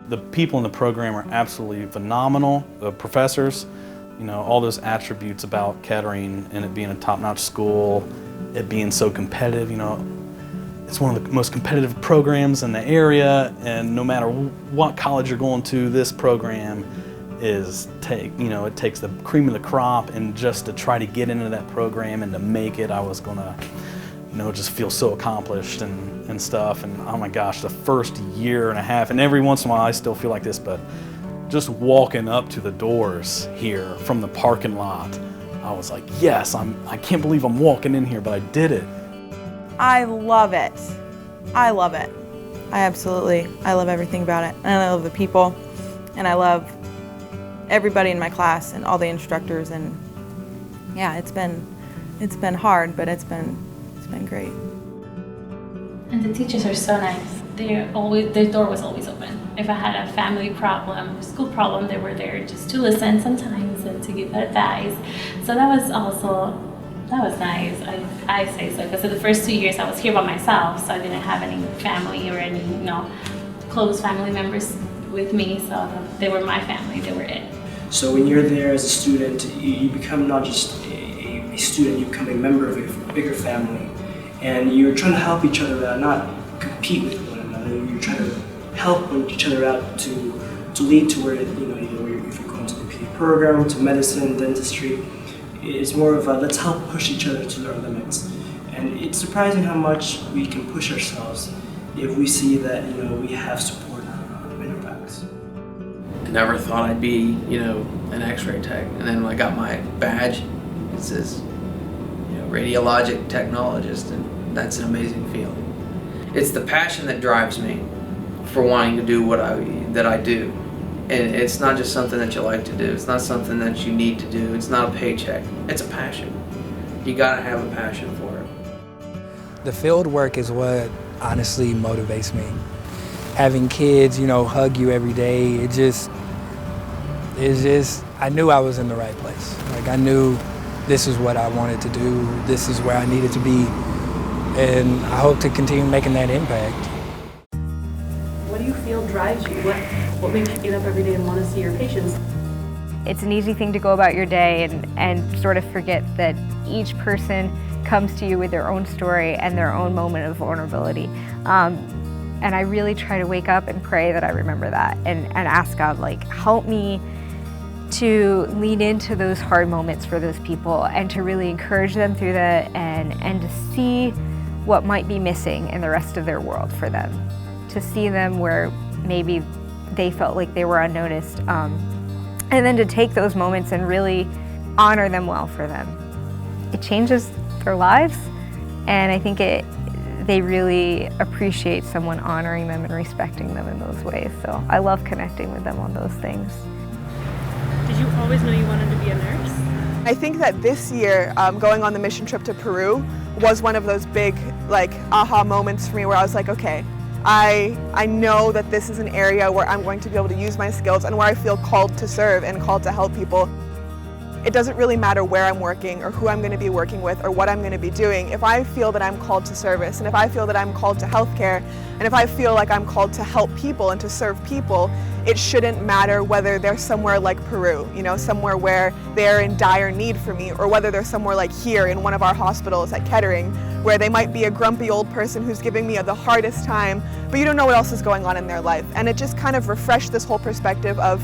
The people in the program are absolutely phenomenal. The professors, you know, all those attributes about Kettering and it being a top-notch school, it being so competitive, you know, it's one of the most competitive programs in the area, and no matter what college you're going to, this program is it takes the cream of the crop, and just to try to get into that program and to make it, I was gonna, you know, just feel so accomplished and stuff. And oh my gosh, the first year and a half, and every once in a while I still feel like this, but just walking up to the doors here from the parking lot, I was like, yes, I can't believe I'm walking in here, but I did it. I love it. I love it. I love everything about it. And I love the people, and I love everybody in my class and all the instructors, and yeah, it's been hard, but it's been great. And the teachers are so nice. Their door was always open. If I had a family problem, school problem, they were there just to listen sometimes and to give advice. So that was nice. I say so, because the first 2 years I was here by myself, so I didn't have any family or any, you know, close family members with me, so they were my family, they were it. So when you're there as a student, you become not just a student, you become a member of a bigger family, and you're trying to help each other out, not compete with one another. You're trying to help each other out to lead to where, you know, if you're going to the PA program, to medicine, dentistry, it's more of a let's help push each other to our limits. And it's surprising how much we can push ourselves if we see that, you know, we have support in our backs. I never thought I'd be, you know, an X-ray tech, and then when I got my badge, it says, you know, radiologic technologist, and that's an amazing feeling. It's the passion that drives me for wanting to do what I do, and it's not just something that you like to do. It's not something that you need to do. It's not a paycheck. It's a passion. You gotta have a passion for it. The field work is what honestly motivates me. Having kids, you know, hug you every day, it's just, I knew I was in the right place. Like, I knew this is what I wanted to do, this is where I needed to be, and I hope to continue making that impact. What do you feel drives you? What makes you get up every day and want to see your patients? It's an easy thing to go about your day and sort of forget that each person comes to you with their own story and their own moment of vulnerability. And I really try to wake up and pray that I remember that and ask God, like, help me to lean into those hard moments for those people and to really encourage them through that and to see what might be missing in the rest of their world for them. To see them where maybe they felt like they were unnoticed. And then to take those moments and really honor them well for them. It changes their lives, and I think they really appreciate someone honoring them and respecting them in those ways. So I love connecting with them on those things. Did you always know you wanted to be a nurse? I think that this year, going on the mission trip to Peru was one of those big, like, aha moments for me where I was like, okay, I know that this is an area where I'm going to be able to use my skills and where I feel called to serve and called to help people. It doesn't really matter where I'm working or who I'm going to be working with or what I'm going to be doing. If I feel that I'm called to service, and if I feel that I'm called to healthcare, and if I feel like I'm called to help people and to serve people, it shouldn't matter whether they're somewhere like Peru, you know, somewhere where they're in dire need for me, or whether they're somewhere like here in one of our hospitals at Kettering, where they might be a grumpy old person who's giving me the hardest time, but you don't know what else is going on in their life. And it just kind of refreshed this whole perspective of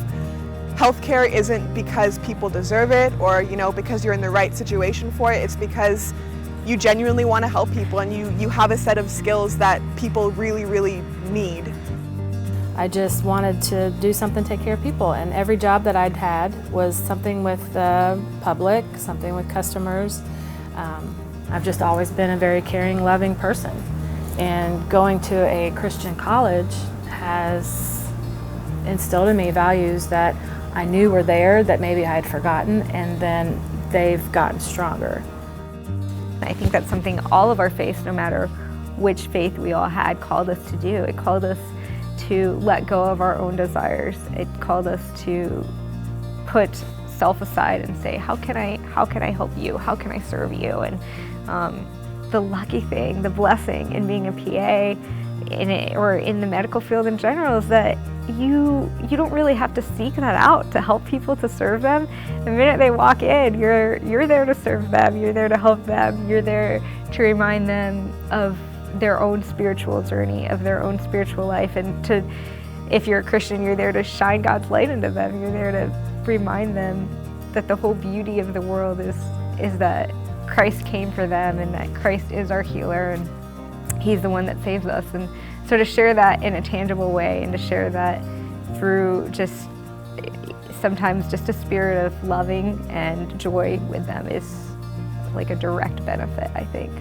healthcare isn't because people deserve it or, you know, because you're in the right situation for it. It's because you genuinely want to help people and you have a set of skills that people really, really need. I just wanted to do something to take care of people, and every job that I'd had was something with the public, something with customers. I've just always been a very caring, loving person, and going to a Christian college has instilled in me values that I knew were there that maybe I had forgotten, and then they've gotten stronger. I think that's something all of our faiths, no matter which faith we all had, called us to do. It called us to let go of our own desires. It called us to put self aside and say, how can I help you? How can I serve you? And the lucky thing, the blessing in being a PA in it or in the medical field in general is that you don't really have to seek that out to help people, to serve them. The minute they walk in, you're there to serve them, you're there to help them, you're there to remind them of their own spiritual journey, of their own spiritual life, and to, if you're a Christian, you're there to shine God's light into them. You're there to remind them that the whole beauty of the world is that Christ came for them and that Christ is our healer and He's the one that saves us. And so to share that in a tangible way and to share that through just sometimes just a spirit of loving and joy with them is like a direct benefit, I think.